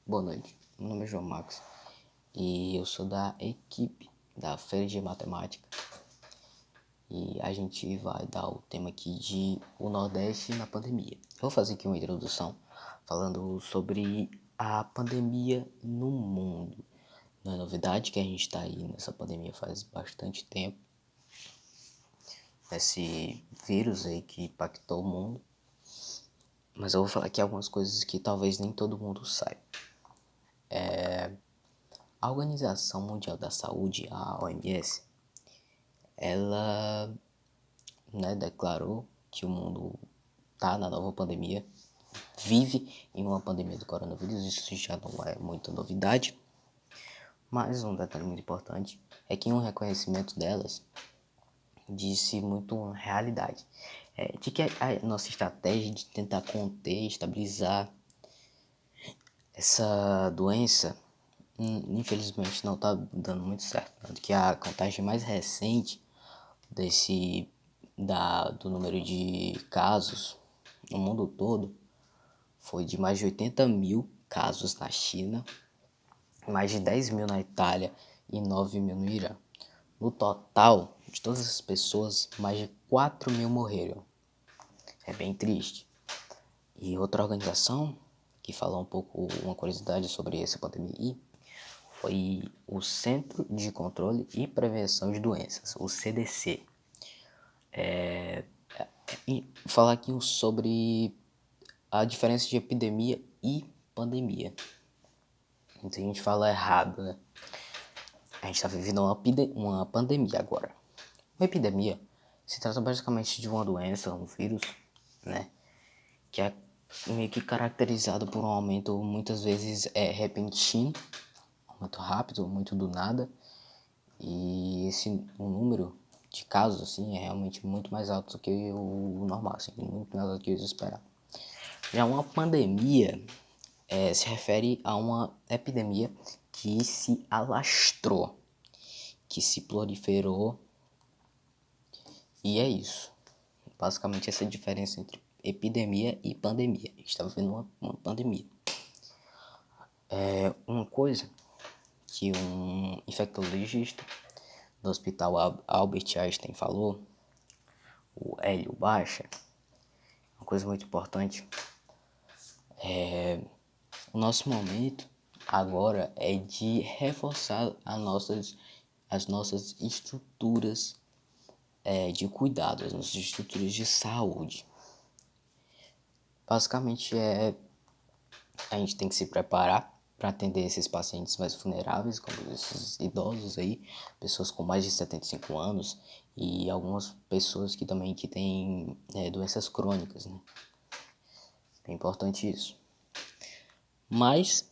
Boa noite, meu nome é João Max e eu sou da equipe da Feira de Matemática e a gente vai dar o tema aqui de o Nordeste na pandemia. Eu vou fazer aqui uma introdução falando sobre a pandemia no mundo. Não é novidade que a gente está aí nessa pandemia faz bastante tempo, esse vírus aí que impactou o mundo, mas eu vou falar aqui algumas coisas que talvez nem todo mundo saiba. A Organização Mundial da Saúde, a OMS, ela declarou que o mundo está na nova pandemia, vive em uma pandemia do coronavírus, isso já não é muita novidade. Mas um detalhe muito importante é que um reconhecimento delas disse muito uma realidade, de que a nossa estratégia de tentar conter, estabilizar essa doença, infelizmente não está dando muito certo. Tanto que a contagem mais recente do número de casos no mundo todo foi de mais de 80 mil casos na China, mais de 10 mil na Itália e 9 mil no Irã. No total, de todas as pessoas, mais de 4 mil morreram. É bem triste. E outra organização que falou um pouco, uma curiosidade sobre essa pandemia, foi o Centro de Controle e Prevenção de Doenças, o CDC. E falar aqui sobre a diferença de epidemia e pandemia. Muita gente fala errado, né? A gente está vivendo uma pandemia agora. Uma epidemia se trata basicamente de uma doença, um vírus, né? Que é meio que caracterizado por um aumento, muitas vezes repentino, muito rápido, muito do nada. E o número de casos, assim, é realmente muito mais alto do que o normal, assim, muito mais alto do que eu esperava. Já uma pandemia se refere a uma epidemia que se alastrou, que se proliferou, e é isso. Basicamente essa é a diferença entre epidemia e pandemia. A gente está vivendo uma pandemia. Uma coisa que um infectologista do Hospital Albert Einstein falou, o Hélio Baixa, uma coisa muito importante, o nosso momento agora é de reforçar as nossas estruturas de cuidado, as nossas estruturas de saúde. Basicamente a gente tem que se preparar para atender esses pacientes mais vulneráveis, como esses idosos aí, pessoas com mais de 75 anos e algumas pessoas que também têm doenças crônicas, né? É importante isso. Mas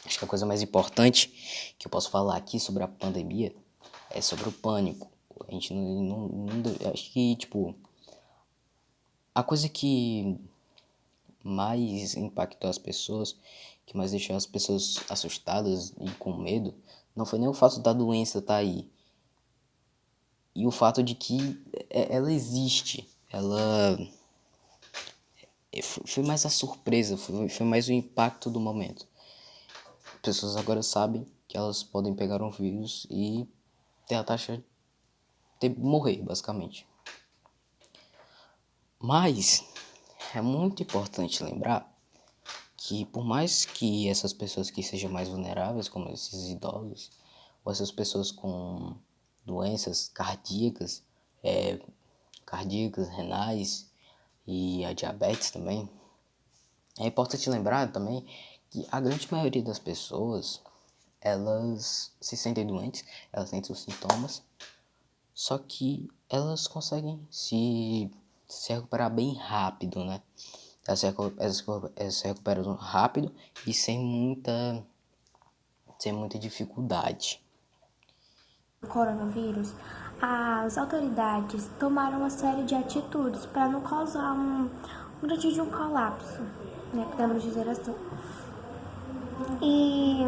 acho que a coisa mais importante que eu posso falar aqui sobre a pandemia é sobre o pânico. A gente acho que, a coisa que mais impactou as pessoas, que mais deixou as pessoas assustadas e com medo, não foi nem o fato da doença estar aí, e o fato de que ela existe. Foi mais a surpresa, foi mais o impacto do momento. As pessoas agora sabem que elas podem pegar um vírus e ter a taxa de morrer, basicamente. Mas é muito importante lembrar que, por mais que essas pessoas que sejam mais vulneráveis, como esses idosos, ou essas pessoas com doenças cardíacas, renais e a diabetes também, é importante lembrar também que a grande maioria das pessoas, elas se sentem doentes, elas têm seus sintomas, só que elas conseguem se recuperar bem rápido, né? Elas se recuperam rápido e sem muita dificuldade. Coronavírus, as autoridades tomaram uma série de atitudes para não causar um colapso, né, podemos dizer assim. E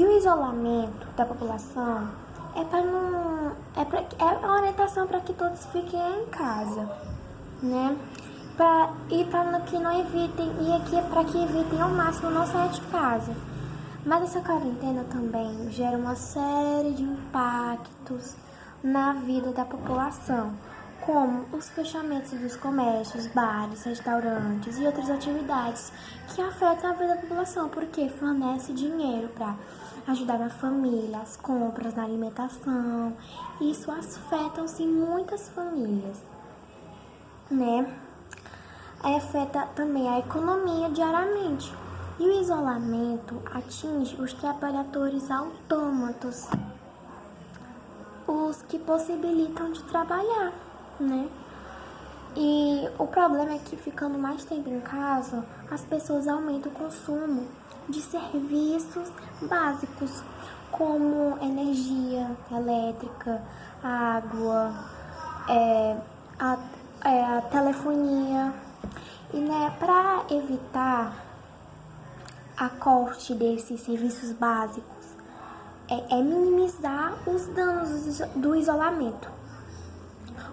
o isolamento da população é uma orientação para que todos fiquem em casa, né? para que não evitem, e aqui é para que evitem ao máximo não sair de casa. Mas essa quarentena também gera uma série de impactos na vida da população, como os fechamentos dos comércios, bares, restaurantes e outras atividades que afetam a vida da população, porque fornece dinheiro para ajudar na família, as compras, na alimentação. Isso afeta sim muitas famílias, né? Aí afeta também a economia diariamente. E o isolamento atinge os trabalhadores autômatos, os que possibilitam de trabalhar, né? E o problema é que, ficando mais tempo em casa, as pessoas aumentam o consumo de serviços básicos, como energia elétrica, água, a telefonia. E, né, para evitar a corte desses serviços básicos, é minimizar os danos do isolamento.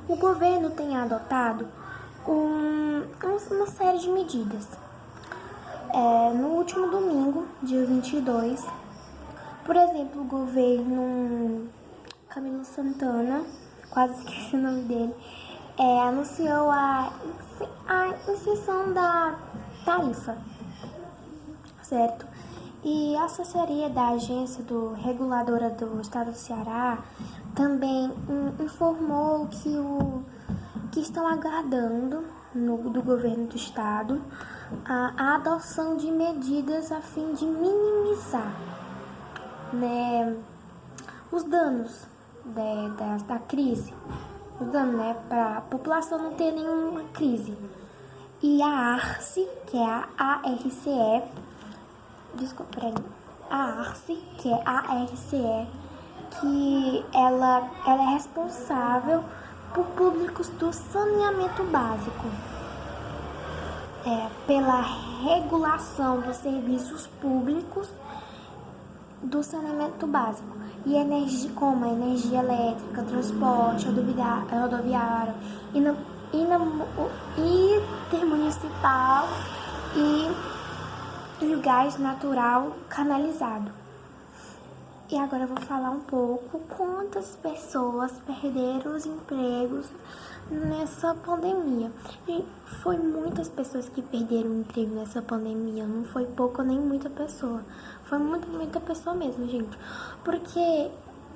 O governo tem adotado uma série de medidas. No último domingo, dia 22, por exemplo, o governo Camilo Santana, quase esqueci o nome dele, anunciou a isenção da tarifa, certo? E a assessoria da agência reguladora do estado do Ceará também informou que estão aguardando do governo do estado a adoção de medidas a fim de minimizar, né, os danos da crise, os danos, né, para a população não ter nenhuma crise. E a ARCE, que é a ARCE, que ela é responsável por públicos do saneamento básico, pela regulação dos serviços públicos do saneamento básico e energia, como a energia elétrica, transporte rodoviário, intermunicipal e o gás natural canalizado. E agora eu vou falar um pouco quantas pessoas perderam os empregos nessa pandemia. E foi muitas pessoas que perderam o emprego nessa pandemia, não foi pouca nem muita pessoa. Foi muita pessoa mesmo, gente. Porque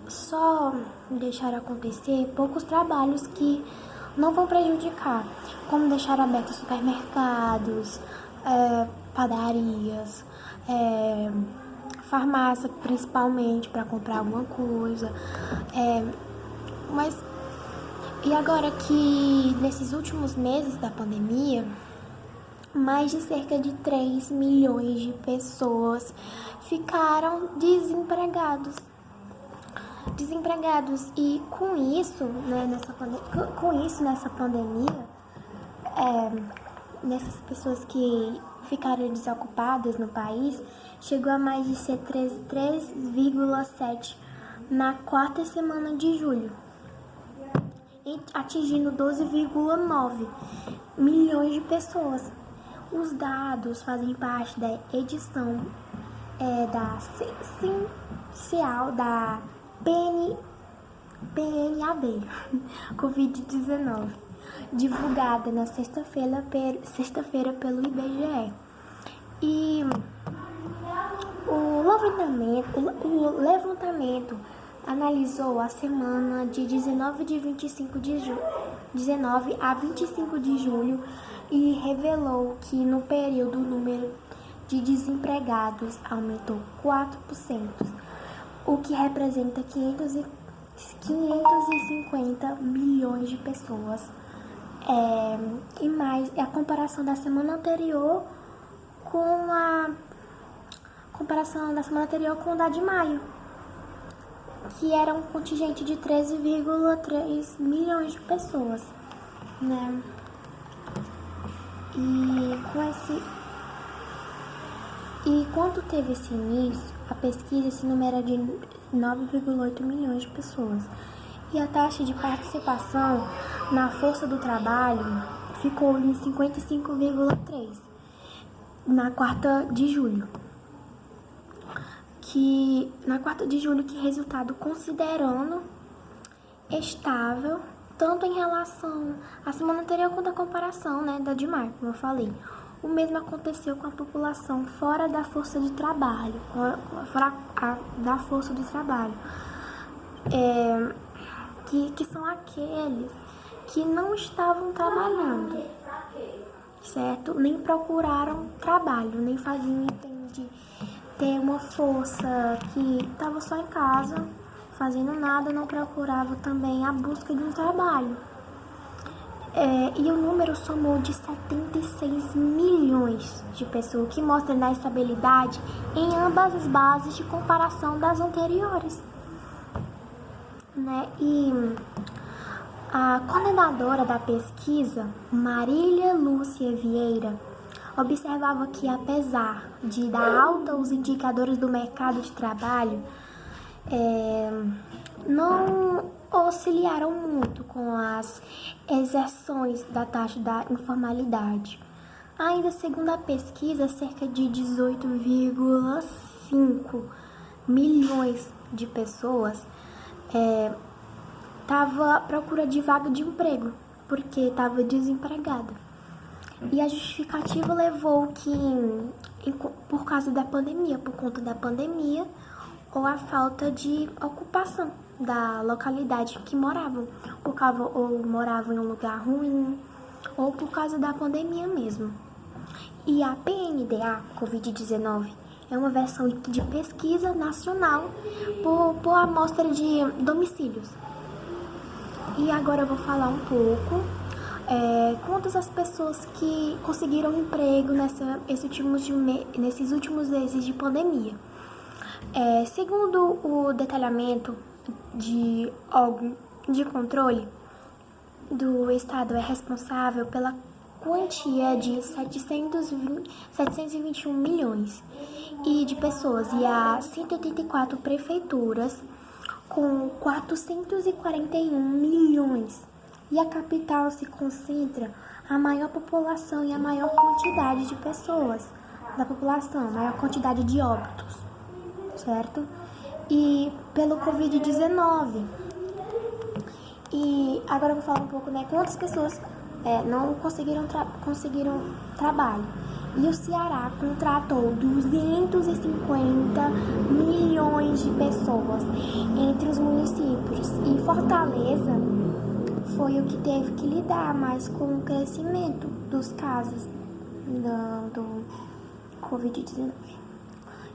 só deixaram acontecer poucos trabalhos que não vão prejudicar, como deixar abertos supermercados, padarias, farmácia, principalmente para comprar alguma coisa. E agora que nesses últimos meses da pandemia, mais de cerca de 3 milhões de pessoas ficaram desempregados. E com isso, né, nessa pandemia, nessas pessoas que ficaram desocupadas no país, chegou a mais de ser 3,7 na quarta semana de julho, atingindo 12,9 milhões de pessoas. Os dados fazem parte da edição da Ciencial da PNAD, Covid-19, divulgada na sexta-feira pelo IBGE. E o levantamento analisou a semana de 19 a 25 de julho e revelou que no período o número de desempregados aumentou 4%, o que representa 550 milhões de pessoas. E mais a comparação da semana anterior com o da de maio, que era um contingente de 13,3 milhões de pessoas, né? E quando teve esse início, a pesquisa, esse número era de 9,8 milhões de pessoas. E a taxa de participação na força do trabalho ficou em 55,3 na 4ª de julho. Que resultado considerando estável, tanto em relação à semana anterior quanto a comparação, né, da de maio, como eu falei. O mesmo aconteceu com a população fora da força de trabalho, da força do trabalho, que são aqueles que não estavam trabalhando, certo? Nem procuraram trabalho, nem faziam de ter uma força que estava só em casa, fazendo nada, não procurava também a busca de um trabalho. E o número somou de 76 milhões de pessoas, o que mostra a estabilidade em ambas as bases de comparação das anteriores. Né? E a coordenadora da pesquisa, Marília Lúcia Vieira, observava que, apesar de dar alta os indicadores do mercado de trabalho, não auxiliaram muito com as exerções da taxa da informalidade. Ainda segundo a pesquisa, cerca de 18,5 milhões de pessoas estava à procura de vaga de emprego, porque estava desempregada. E a justificativa levou que, por conta da pandemia, ou a falta de ocupação da localidade que moravam, ou moravam em um lugar ruim, ou por causa da pandemia mesmo. E a PNDA, Covid-19, é uma versão de pesquisa nacional por amostra de domicílios. E agora eu vou falar um pouco quantas as pessoas que conseguiram emprego nesses últimos meses de pandemia. Segundo o detalhamento de órgão de controle do Estado, é responsável pela quantia de 721 milhões de pessoas, e há 184 prefeituras com 441 milhões. E a capital se concentra a maior população e a maior quantidade de pessoas da população, a maior quantidade de óbitos, certo? E pelo Covid-19. E agora eu vou falar um pouco, né, quantas pessoas não conseguiram trabalho. E o Ceará contratou 250 milhões de pessoas entre os municípios. E Fortaleza foi o que teve que lidar mais com o crescimento dos casos do Covid-19.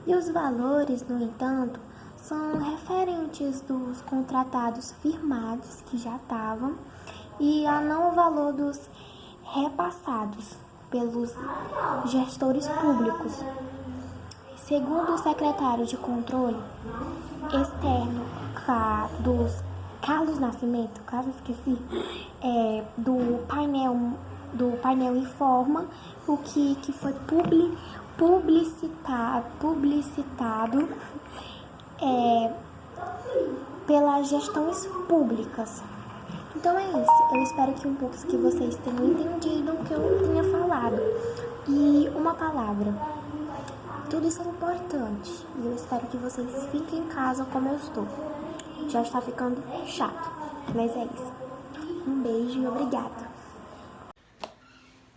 E os valores, no entanto, são referentes dos contratados firmados, que já estavam, e a não o valor dos repassados pelos gestores públicos. Segundo o secretário de controle externo dos Carlos Nascimento, do painel informa o que foi publicitado pelas gestões públicas. Então é isso. Eu espero que vocês tenham entendido o que eu tinha falado. E uma palavra. Tudo isso é importante. E eu espero que vocês fiquem em casa como eu estou. Já está ficando chato, mas é isso. Um beijo e obrigada.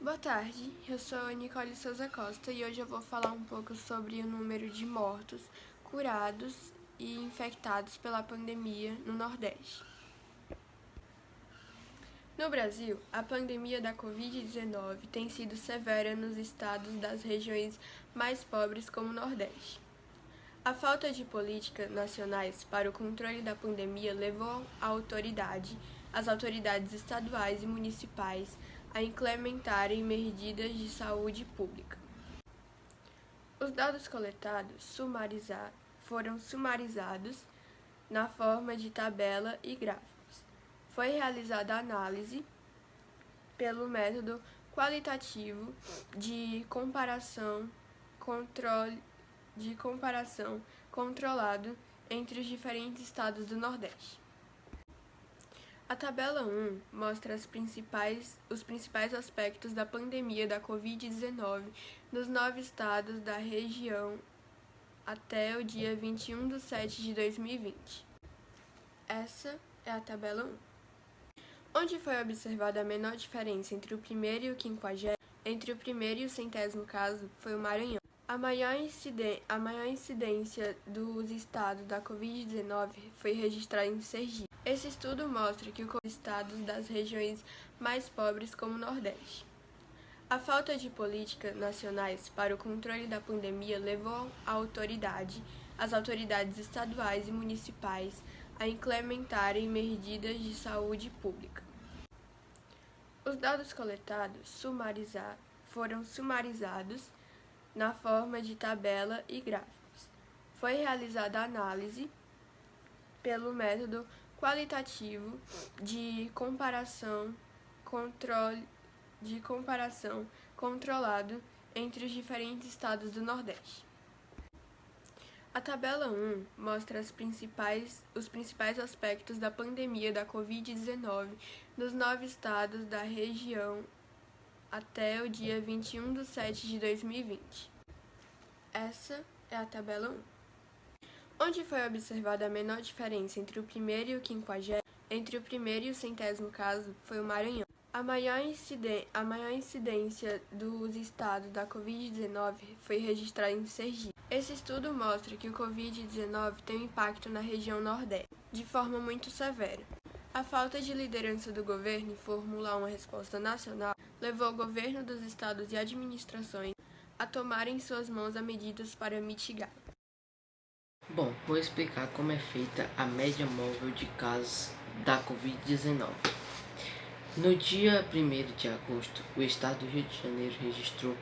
Boa tarde, eu sou a Nicole Souza Costa e hoje eu vou falar um pouco sobre o número de mortos, curados e infectados pela pandemia no Nordeste. No Brasil, a pandemia da Covid-19 tem sido severa nos estados das regiões mais pobres como o Nordeste. A falta de políticas nacionais para o controle da pandemia levou as autoridades estaduais e municipais a implementarem medidas de saúde pública. Os dados coletados foram sumarizados na forma de tabela e gráficos. Foi realizada a análise pelo método qualitativo de comparação controlado entre os diferentes estados do Nordeste. A tabela 1 mostra os principais aspectos da pandemia da Covid-19 nos 9 estados da região até o dia 21 de 7 de 2020. Essa é a tabela 1. Onde foi observada a menor diferença entre o primeiro e o 50º, entre o primeiro e o 100º caso, foi o Maranhão. A maior incidência dos estados da Covid-19 foi registrada em Sergipe. Esse estudo mostra que os estados das regiões mais pobres como o Nordeste. A falta de políticas nacionais para o controle da pandemia levou as autoridades estaduais e municipais a implementarem medidas de saúde pública. Os dados coletados foram sumarizados na forma de tabela e gráficos. Foi realizada a análise pelo método qualitativo de comparação controlado entre os diferentes estados do Nordeste. A tabela 1 mostra os principais aspectos da pandemia da Covid-19 nos 9 estados da região até o dia 21 de 7 de 2020. Essa é a tabela 1. Onde foi observada a menor diferença entre o primeiro e o 50º, entre o primeiro e o 100º caso, foi o Maranhão. A maior incidência dos estados da Covid-19 foi registrada em Sergipe. Esse estudo mostra que o Covid-19 tem um impacto na região Nordeste, de forma muito severa. A falta de liderança do governo em formular uma resposta nacional levou o governo dos estados e administrações a tomarem em suas mãos as medidas para mitigar. Bom, vou explicar como é feita a média móvel de casos da Covid-19. No dia 1º de agosto, o estado do Rio de Janeiro registrou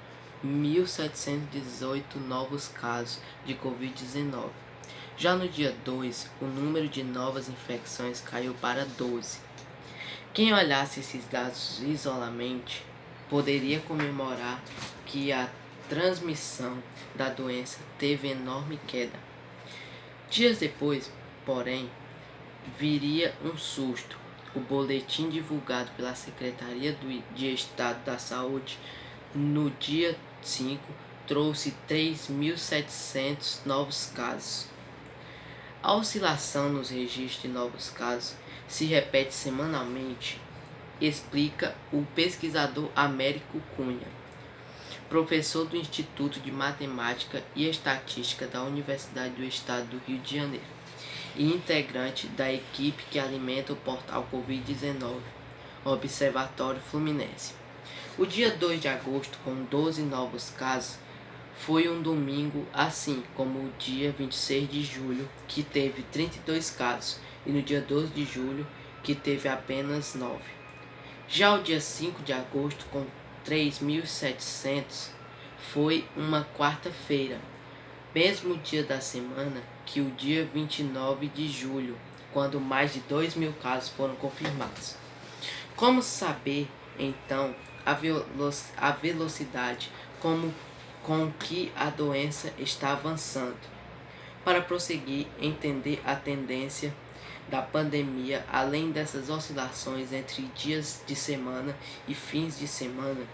1.718 novos casos de Covid-19. Já no dia 2, o número de novas infecções caiu para 12. Quem olhasse esses dados isoladamente poderia comemorar que a transmissão da doença teve enorme queda. Dias depois, porém, viria um susto. O boletim divulgado pela Secretaria de Estado da Saúde no dia 5 trouxe 3.700 novos casos. A oscilação nos registros de novos casos se repete semanalmente, explica o pesquisador Américo Cunha, professor do Instituto de Matemática e Estatística da Universidade do Estado do Rio de Janeiro e integrante da equipe que alimenta o portal Covid-19, Observatório Fluminense. O dia 2 de agosto, com 12 novos casos, foi um domingo, assim como o dia 26 de julho, que teve 32 casos, e no dia 12 de julho, que teve apenas 9. Já o dia 5 de agosto, com 3.700, foi uma quarta-feira, mesmo dia da semana que o dia 29 de julho, quando mais de 2.000 casos foram confirmados. Como saber, então, a velocidade com que a doença está avançando? Para prosseguir, entender a tendência da pandemia, além dessas oscilações entre dias de semana e fins de semana,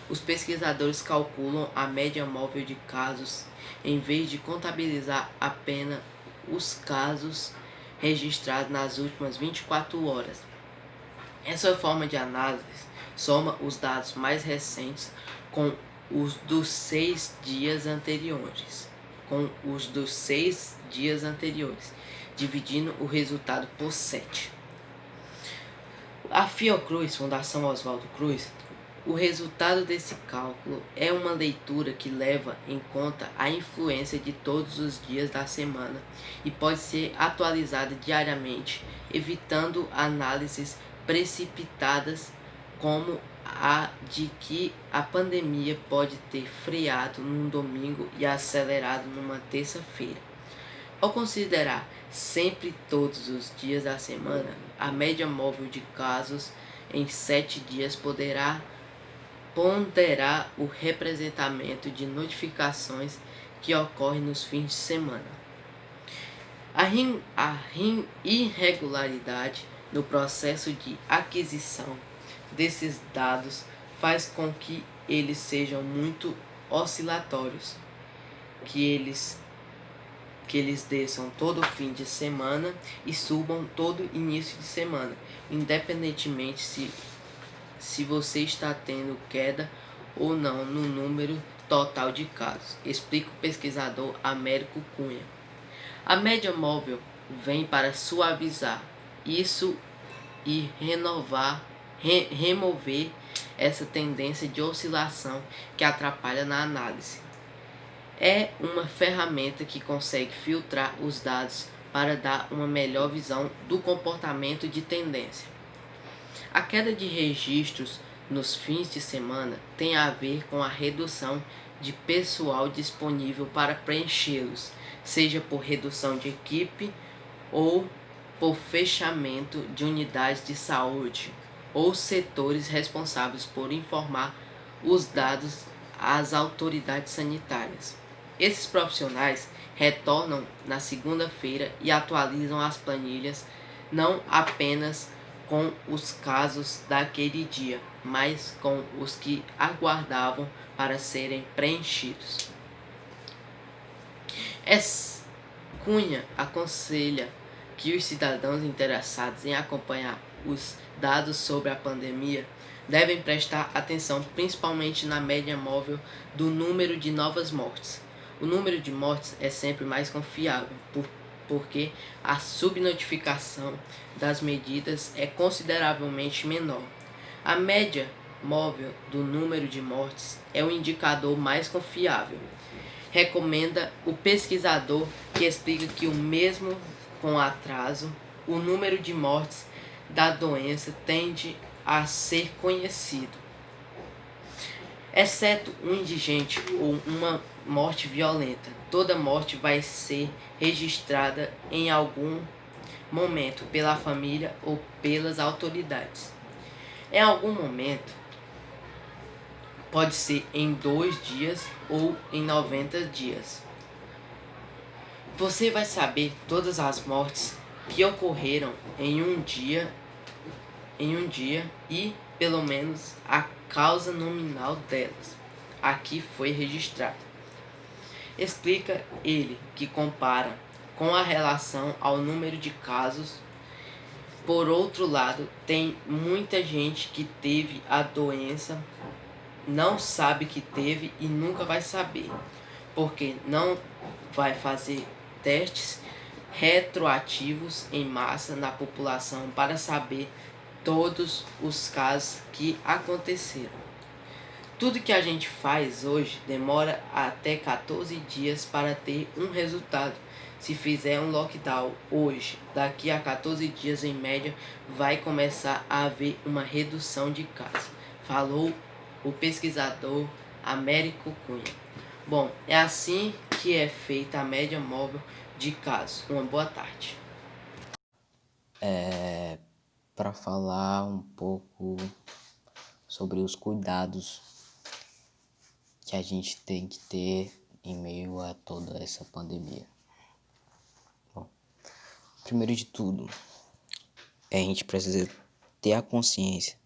os pesquisadores calculam a média móvel de casos em vez de contabilizar apenas os casos registrados nas últimas 24 horas. Essa forma de análise soma os dados mais recentes com os dos 6 dias anteriores, dividindo o resultado por 7. A Fiocruz, Fundação Oswaldo Cruz, o resultado desse cálculo é uma leitura que leva em conta a influência de todos os dias da semana e pode ser atualizada diariamente, evitando análises precipitadas como a de que a pandemia pode ter freado num domingo e acelerado numa terça-feira. Ao considerar sempre todos os dias da semana, a média móvel de casos em 7 dias poderá ponderar o representamento de notificações que ocorrem nos fins de semana. A irregularidade no processo de aquisição desses dados faz com que eles sejam muito oscilatórios, que eles desçam todo fim de semana e subam todo início de semana, independentemente se você está tendo queda ou não no número total de casos, explica o pesquisador Américo Cunha. A média móvel vem para suavizar isso e remover essa tendência de oscilação que atrapalha na análise. É uma ferramenta que consegue filtrar os dados para dar uma melhor visão do comportamento de tendência. A queda de registros nos fins de semana tem a ver com a redução de pessoal disponível para preenchê-los, seja por redução de equipe ou por fechamento de unidades de saúde ou setores responsáveis por informar os dados às autoridades sanitárias. Esses profissionais retornam na segunda-feira e atualizam as planilhas não apenas com os casos daquele dia, mas com os que aguardavam para serem preenchidos. Cunha aconselha que os cidadãos interessados em acompanhar os dados sobre a pandemia devem prestar atenção principalmente na média móvel do número de novas mortes. O número de mortes é sempre mais confiável, porque a subnotificação das medidas é consideravelmente menor. A média móvel do número de mortes é o indicador mais confiável. Recomenda o pesquisador, que explica que mesmo com atraso, o número de mortes da doença tende a ser conhecido. Exceto um indigente ou uma morte violenta, toda morte vai ser registrada em algum momento pela família ou pelas autoridades. Em algum momento, pode ser em 2 dias ou em 90 dias. Você vai saber todas as mortes que ocorreram em um dia e pelo menos a causa nominal delas. Aqui foi registrada. Explica ele que compara com a relação ao número de casos. Por outro lado, tem muita gente que teve a doença, não sabe que teve e nunca vai saber, porque não vai fazer testes retroativos em massa na população para saber todos os casos que aconteceram. Tudo que a gente faz hoje demora até 14 dias para ter um resultado. Se fizer um lockdown hoje, daqui a 14 dias em média, vai começar a haver uma redução de casos, falou o pesquisador Américo Cunha. Bom, é assim que é feita a média móvel de casos. Uma boa tarde. Para falar um pouco sobre os cuidados que a gente tem que ter em meio a toda essa pandemia. Bom, primeiro de tudo, a gente precisa ter a consciência